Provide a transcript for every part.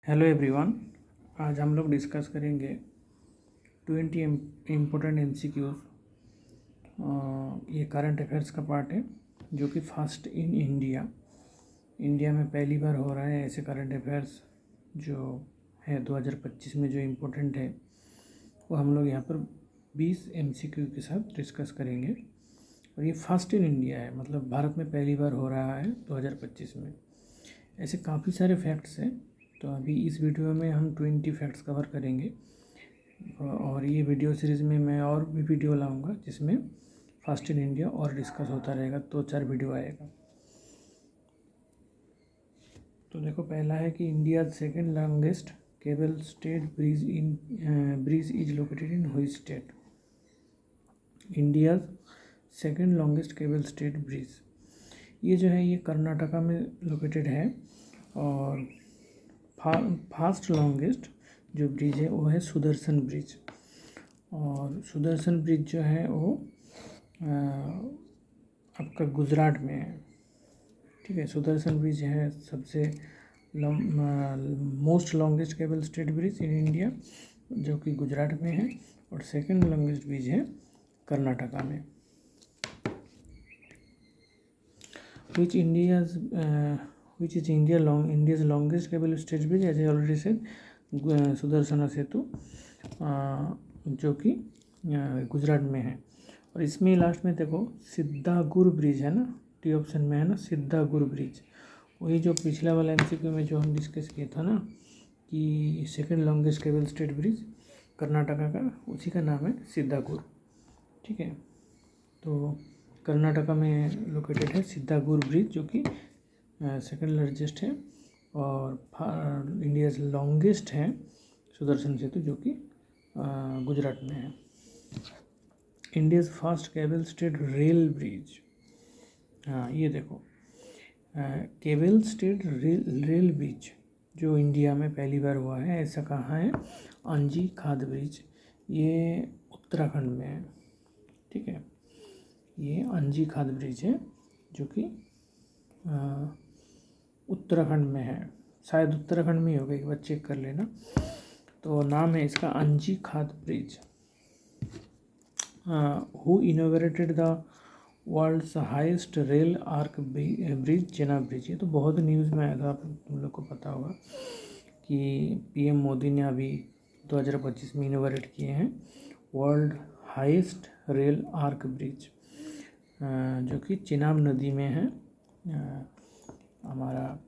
Hello everyone. आज हम लोग डिस्कस करेंगे 20 इम्पोर्टेंट MCQs। ये करंट अफेयर्स का पार्ट है जो कि फर्स्ट इन इंडिया में पहली बार हो रहा है। ऐसे करंट अफेयर्स जो है 2025 में जो इम्पोर्टेंट है वो हम लोग यहाँ पर 20 MCQ के साथ डिस्कस करेंगे। और ये फर्स्ट इन इंडिया है, मतलब भारत में पहली बार हो रहा है 2025 में। ऐसे काफ़ी सारे फैक्ट्स हैं, तो अभी इस वीडियो में हम 20 फैक्ट्स कवर करेंगे। और ये वीडियो सीरीज़ में मैं और भी वीडियो लाऊंगा जिसमें फर्स्ट इन इंडिया और डिस्कस होता रहेगा, 2-4 वीडियो आएगा। तो देखो, पहला है कि India second longest cable stayed bridge is located in which state. India second longest cable stayed bridge, ये जो है ये कर्नाटका में लोकेटेड है। और फास्ट लॉन्गेस्ट जो ब्रिज है वो है सुदर्शन ब्रिज। और सुदर्शन ब्रिज जो है वो आपका गुजरात में है। ठीक है, सुदर्शन ब्रिज है सबसे most longest cable stayed bridge in India, जो कि गुजरात में है। और सेकंड लॉन्गेस्ट ब्रिज है कर्नाटका में। which is India's longest cable stayed bridge, as I already said, Sudarshan सेतु, जो कि गुजरात में है। और इसमें लास्ट में देखो सिद्धागुर ब्रिज है ना, टी ऑप्शन में है ना सिद्धागुर ब्रिज। वही जो पिछला वाला MCQ में जो हम डिस्कस किया था ना कि second longest cable stayed bridge Karnataka का, उसी का नाम है सिद्धागुर। ठीक है, तो कर्नाटका में लोकेटेड है सिद्धागुर ब्रिज, जो कि सेकंड लार्जेस्ट है। और इंडियाज़ लॉन्गेस्ट है सुदर्शन सेतु, जो कि गुजरात में है। India's fast cable stayed rail bridge, हाँ ये देखो केबल स्टेड रेल ब्रिज जो इंडिया में पहली बार हुआ है, ऐसा कहाँ है? अंजी खाद ब्रिज, ये उत्तराखंड में है। ठीक है, ये अंजी खाद ब्रिज है जो कि उत्तराखंड में है। शायद उत्तराखंड में ही होगा, एक बार चेक कर लेना। तो नाम है इसका Anji Khad bridge. Who innovated the world's highest rail arch bridge, Chenab bridge. ये तो बहुत न्यूज़ में आया था, तुम लोग को पता होगा कि PM मोदी ने अभी 2025 में इनोवेट किए हैं world highest rail arch bridge, जो कि चेनाब नदी में है। हमारा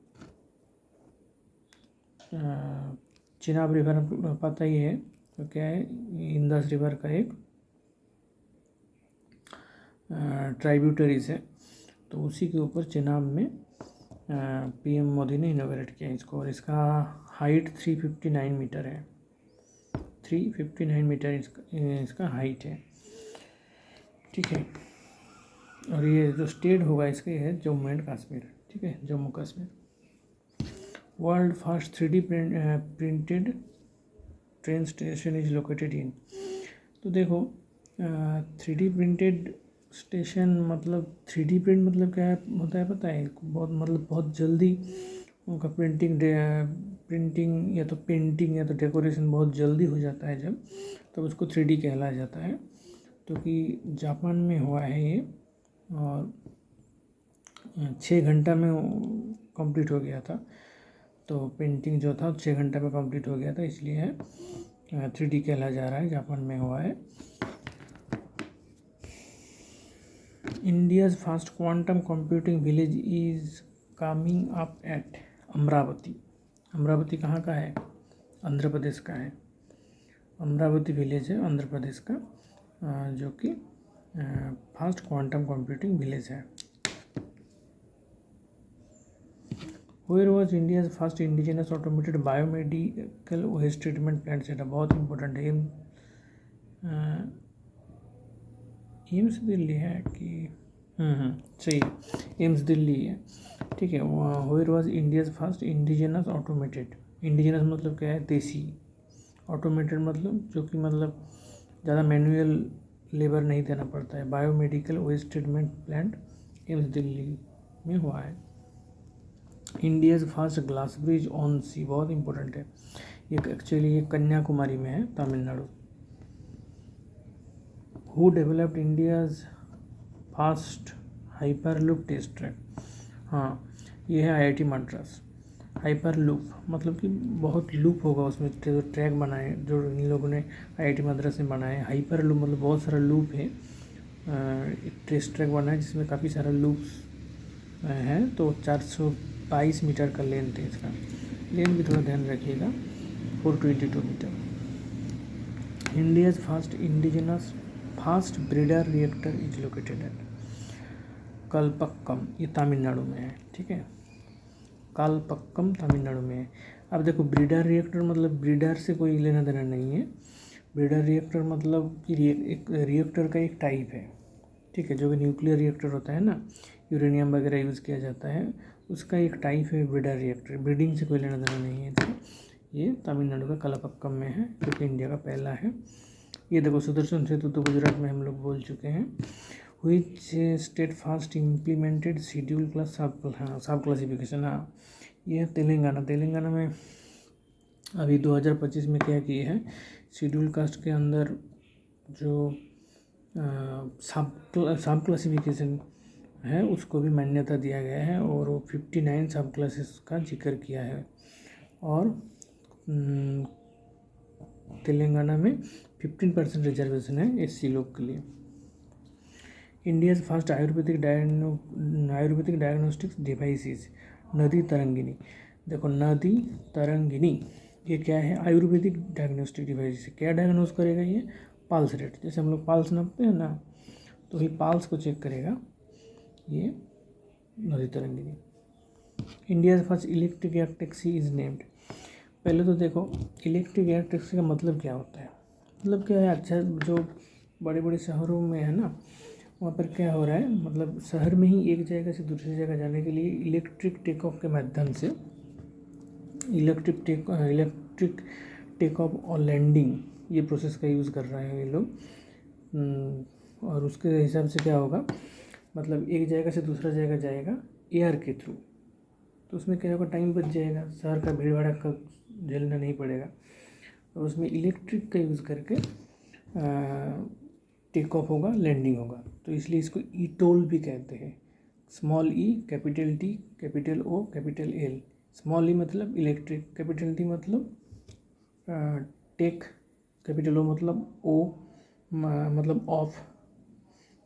चेनाब रिवर पता ही है तो क्या है, इंदस रिवर का एक ट्राइब्यूटरीज है। तो उसी के ऊपर चेनाब में PM मोदी ने इनोवेट किया इसको। और इसका हाइट 359 मीटर है। 359 मीटर इसका हाइट है। ठीक है, और ये जो स्टेट होगा इसका ये है जम्मू एंड कश्मीर। ठीक है, Jammu Kashmir. World first 3D printed train station is located in. तो देखो 3D प्रिंटेड स्टेशन मतलब 3D प्रिंट मतलब क्या होता है पता है? बहुत जल्दी उनका प्रिंटिंग या तो पेंटिंग या तो डेकोरेशन बहुत जल्दी हो जाता है जब, तब उसको 3D कहला जाता है। तो कि जापान में हुआ है ये, और 6 घंटा में कंप्लीट हो गया था। तो पेंटिंग जो था 6 घंटा में कंप्लीट हो गया था, इसलिए है 3D कहला जा रहा है, जापान में हुआ है। India's fast quantum computing village is coming up at Amravati. Amravati कहाँ का है? आंध्र प्रदेश का है। अमरावती विलेज है आंध्र प्रदेश का, जो कि फास्ट क्वांटम कंप्यूटिंग विलेज है। Where was India's first indigenous automated biomedical waste treatment plant setup? बहुत इम्पोर्टेंट है। एम्स दिल्ली है कि सही है, एम्स दिल्ली है। ठीक है, Where was India's first indigenous automated, indigenous मतलब क्या है? देसी। ऑटोमेटेड मतलब जो कि मतलब ज़्यादा मैनुअल लेबर नहीं देना पड़ता है। Biomedical waste treatment plant AIIMS Delhi में हुआ है। India's first glass bridge on sea, बहुत इंपॉर्टेंट है ये, एक्चुअली ये कन्याकुमारी में है, Tamil Nadu. Who developed India's first hyperloop test track, हाँ ये है आईआईटी मद्रास। हाइपरलूप मतलब कि बहुत लूप होगा उसमें, जो ट्रैक बनाए जो इन लोगों ने आईआईटी मद्रास में बनाए। हाइपरलूप मतलब बहुत सारा लूप है, एक टेस्ट ट्रैक बना है जिसमें काफ़ी सारा लूप्स हैं। तो 422 मीटर का लेंथ है इसका, लेंथ भी थोड़ा ध्यान रखिएगा, 422 metre. India's fast indigenous fast breeder reactor is located at Kalpakkam, ये तमिलनाडु में है, ठीक है, कालपक्कम तमिलनाडु में है। अब देखो ब्रीडर रिएक्टर मतलब ब्रीडर से कोई लेना देना नहीं है। ब्रीडर रिएक्टर मतलब कि एक रिएक्टर का एक टाइप है, ठीक है, जो कि न्यूक्लियर रिएक्टर होता है ना, यूरेनियम वगैरह यूज़ किया जाता है, उसका एक टाइप है ब्रीडर रिएक्टर। ब्रीडिंग से कोई लेना देना नहीं है। तो ये तमिलनाडु का कलपक्कम में है, जो कि इंडिया का पहला है। ये देखो सुदर्शन सेतु तो गुजरात में हम लोग बोल चुके हैं। Which state fast implemented schedule class सब क्लासिफिकेशन, हाँ ये है तेलंगाना। तेलंगाना में अभी 2025 में क्या किए हैं, शेड्यूल कास्ट के अंदर जो सब क्लासिफिकेशन है उसको भी मान्यता दिया गया है, और वो 59 सब क्लासेस का जिक्र किया है। और तेलंगाना में 15% रिजर्वेशन है एससी लोग के लिए। India's first Ayurvedic diagnostics devices नदी तरंगिनी, देखो नदी तरंगिनी ये क्या है, आयुर्वेदिक डायग्नोस्टिक डिवाइस है। क्या डायग्नोस करेगा ये, पल्स रेट, जैसे हम लोग पल्स नापते हैं ना, तो ये पल्स को चेक करेगा ये नदी Tarangini. India's first electric air taxi is named, पहले तो देखो इलेक्ट्रिक एयर टैक्सी का मतलब क्या होता है, मतलब क्या है, अच्छा जो बड़े बड़े शहरों में है ना, वहाँ पर क्या हो रहा है, मतलब शहर में ही एक जगह से दूसरी जगह जाने के लिए इलेक्ट्रिक टेक ऑफ के माध्यम से इलेक्ट्रिक टेक ऑफ और लैंडिंग ये प्रोसेस का यूज़ कर रहे हैं ये लोग। और उसके हिसाब से क्या होगा, मतलब एक जगह से दूसरा जगह जाएगा एयर के थ्रू, तो उसमें क्या होगा, टाइम बच जाएगा, शहर का भीड़ भड़का झेलना नहीं पड़ेगा। और उसमें इलेक्ट्रिक का यूज़ करके टेक ऑफ होगा, लैंडिंग होगा, तो इसलिए इसको ई टोल भी कहते हैं। Small E, capital T, capital O, capital L. Small E मतलब इलेक्ट्रिक, कैपिटल टी मतलब टेक, कैपिटल ओ मतलब ओ मतलब off,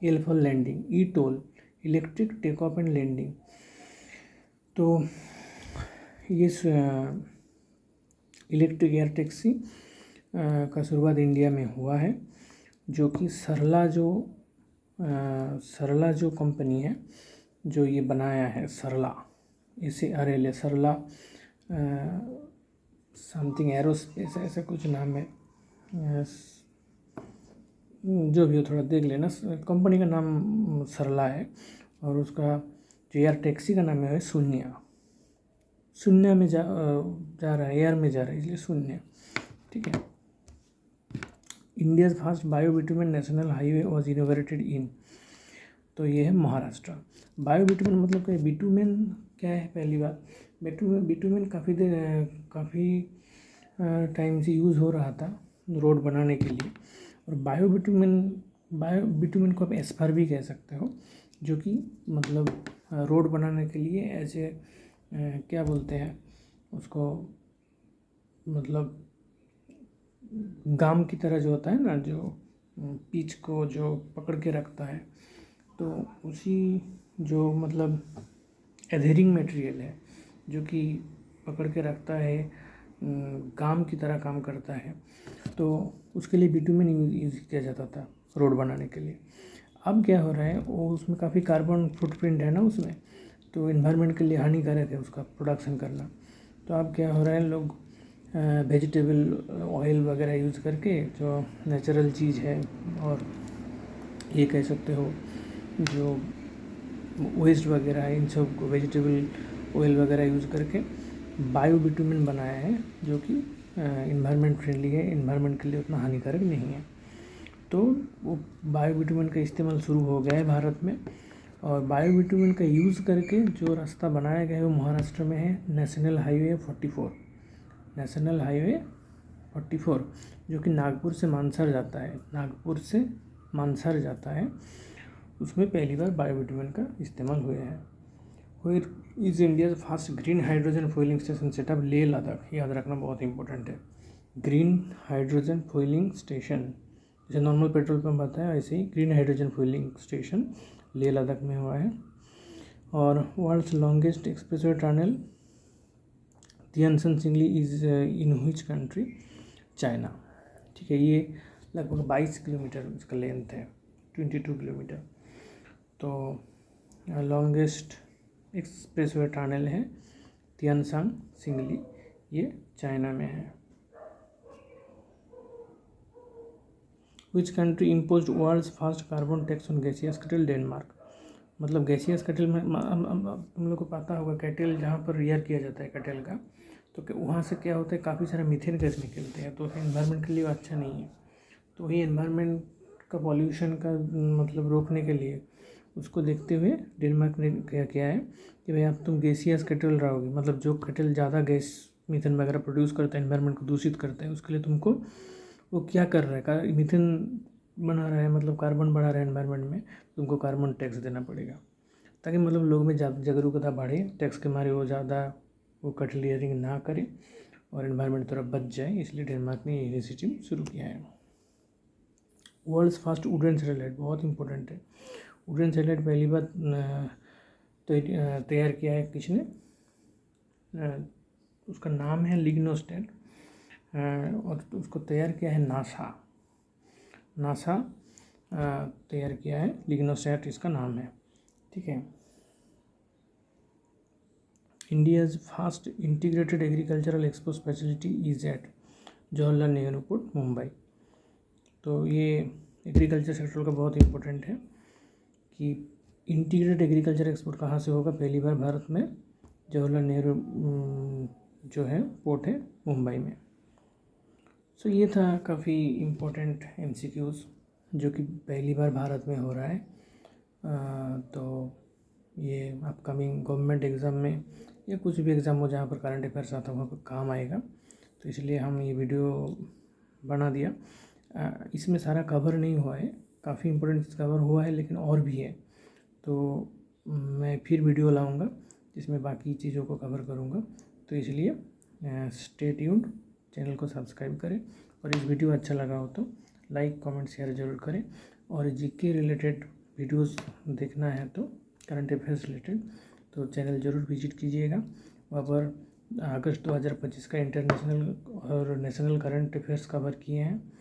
L for landing, E TOL electric take off and landing. तो ये इलेक्ट्रिक एयर टैक्सी का शुरुआत India में हुआ है, जो कि सरला जो कंपनी है जो ये बनाया है, सरला SARL सरला समथिंग एरोस्पेस ऐसा कुछ नाम है, जो भी हो थोड़ा देख लेना, कंपनी का नाम सरला है, और उसका जो एयर टैक्सी का नाम है शून्य में जा रहा है, एयर में जा रहा है इसलिए शून्य, ठीक है। India's first biobitumen national highway was innovated in, तो ये है महाराष्ट्र। बायोबिटुमेन मतलब क्या, बिटुमेन क्या है, पहली बात बिटुमेन काफ़ी टाइम से यूज़ हो रहा था रोड बनाने के लिए, और बायोबिटुमेन को आप एस्फर भी कह सकते हो, जो कि मतलब रोड बनाने के लिए ऐसे क्या बोलते हैं उसको, मतलब गाम की तरह जो होता है ना, जो पिच को जो पकड़ के रखता है, तो उसी जो मतलब एधेरिंग मटेरियल है जो कि पकड़ के रखता है, गाम की तरह काम करता है, तो उसके लिए बिटुमेन यूज़ किया जाता था रोड बनाने के लिए। अब क्या हो रहा है, वो उसमें काफ़ी कार्बन फुटप्रिंट है ना उसमें, तो इन्वायरमेंट के लिए हानिकारक है उसका प्रोडक्शन करना। तो अब क्या हो रहा है, लोग वेजिटेबल ऑयल वगैरह यूज़ करके जो नेचुरल चीज़ है, और ये कह सकते हो जो वेस्ट वगैरह है, इन सब को वेजिटेबल ऑयल वगैरह यूज़ करके बायोबिटुमेन बनाया है, जो कि इन्वायरमेंट फ्रेंडली है, इन्वायरमेंट के लिए उतना हानिकारक नहीं है। तो वो बायोबिटुमेन का इस्तेमाल शुरू हो गया है भारत में, और बायोबिटुमेन का यूज़ करके जो रास्ता बनाया गया है वो महाराष्ट्र में है नेशनल हाईवे 44, नेशनल हाईवे 44 जो कि नागपुर से मानसर जाता है, नागपुर से मानसर जाता है। उसमें पहली बार बायोबिटुमेन का इस्तेमाल हुआ है। Where is India first green hydrogen fueling station setup, Leh Ladakh, याद रखना बहुत इंपॉर्टेंट है। ग्रीन हाइड्रोजन फ्यूलिंग स्टेशन, जैसे नॉर्मल पेट्रोल पंप आता है ऐसे ही green hydrogen fueling station Leh Ladakh में हुआ है। और world's longest expressway tunnel Tianshan Shengli is in which country, China. ठीक है, ये लगभग 22 किलोमीटर इसका लेंथ है, 22 किलोमीटर। तो लॉन्गेस्ट एक्सप्रेसवे टनल है तियानसान सिंगली, ये चाइना में है। Which country impose world's first carbon tax on gaseous cattle, Denmark. मतलब गैसियस कैटल में हम लोग को पता होगा कैटल जहाँ पर रियर किया जाता है कैटल का, तो वहाँ से क्या होता है काफ़ी सारा मीथेन गैस निकलते हैं, तो एनवायरनमेंट के लिए अच्छा नहीं है। तो वही एनवायरनमेंट का पॉल्यूशन का मतलब रोकने के लिए उसको देखते हुए डेनमार्क ने क्या किया है कि भाई अब तुम गैसियस कैटल रहोगे, मतलब जो कैटल ज़्यादा गैस मीथेन वगैरह प्रोड्यूस करता है, एनवायरनमेंट को दूषित करते हैं, उसके लिए तुमको वो क्या कर रहा है, मीथेन बना रहा है, मतलब कार्बन बढ़ा रहा है एनवायरनमेंट में, तुमको कार्बन टैक्स देना पड़ेगा, ताकि मतलब लोग में जागरूकता बढ़े, टैक्स के मारे वो ज़्यादा वो कटलियरिंग ना करे और एनवायरनमेंट थोड़ा बच जाए। इसलिए डेनमार्क ने ये इनिशिएटिव शुरू किया है। वर्ल्ड्स फर्स्ट वुडन सैटेलाइट, बहुत इंपॉर्टेंट है। वुडन सैटेलाइट पहली बार तैयार किया है किसने, उसका नाम है लिग्नोस्टैट, और उसको तैयार किया है नासा तैयार किया है, लिग्नोसैट इसका नाम है। ठीक है। India's first integrated agricultural expo facility is at Jawaharlal Nehru port, Mumbai. तो ये एग्रीकल्चर सेक्टर का बहुत इंपॉर्टेंट है कि इंटीग्रेटेड एग्रीकल्चर एक्सपोर्ट कहाँ से होगा, पहली बार भारत में जवाहरलाल नेहरू जो है पोर्ट है मुंबई में। सो ये था काफ़ी इम्पोर्टेंट MCQs जो कि पहली बार भारत में हो रहा है। तो ये अपकमिंग गवर्नमेंट एग्ज़ाम में या कुछ भी एग्ज़ाम हो जहाँ पर करंट अफेयर्स आता है वहाँ पर काम आएगा, तो इसलिए हम ये वीडियो बना दिया। इसमें सारा कवर नहीं हुआ है, काफ़ी इम्पोर्टेंट चीज़ कवर हुआ है लेकिन और भी है, तो मैं फिर वीडियो लाऊंगा जिसमें बाकी चीज़ों को कवर करूंगा। तो इसलिए स्टे ट्यून्ड, चैनल को सब्सक्राइब करें, और इस वीडियो अच्छा लगा हो तो लाइक कमेंट शेयर ज़रूर करें। और जीके रिलेटेड वीडियोस देखना है तो करंट अफेयर्स रिलेटेड तो चैनल ज़रूर विजिट कीजिएगा। वहाँ पर अगस्त 2025 का इंटरनेशनल और नेशनल करंट अफेयर्स कवर किए हैं,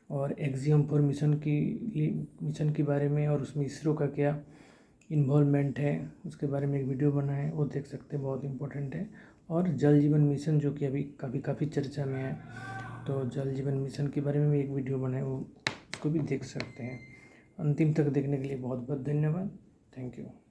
और एक्सियम 4 मिशन के बारे में और उसमें इसरो का क्या इन्वॉल्वमेंट है उसके बारे में एक वीडियो बना है, वो देख सकते हैं, बहुत इंपॉर्टेंट है। और जल जीवन मिशन जो कि अभी काफ़ी चर्चा में है, तो जल जीवन मिशन के बारे में भी एक वीडियो बना है, वो उसको भी देख सकते हैं। अंतिम तक देखने के लिए बहुत बहुत धन्यवाद। Thank you.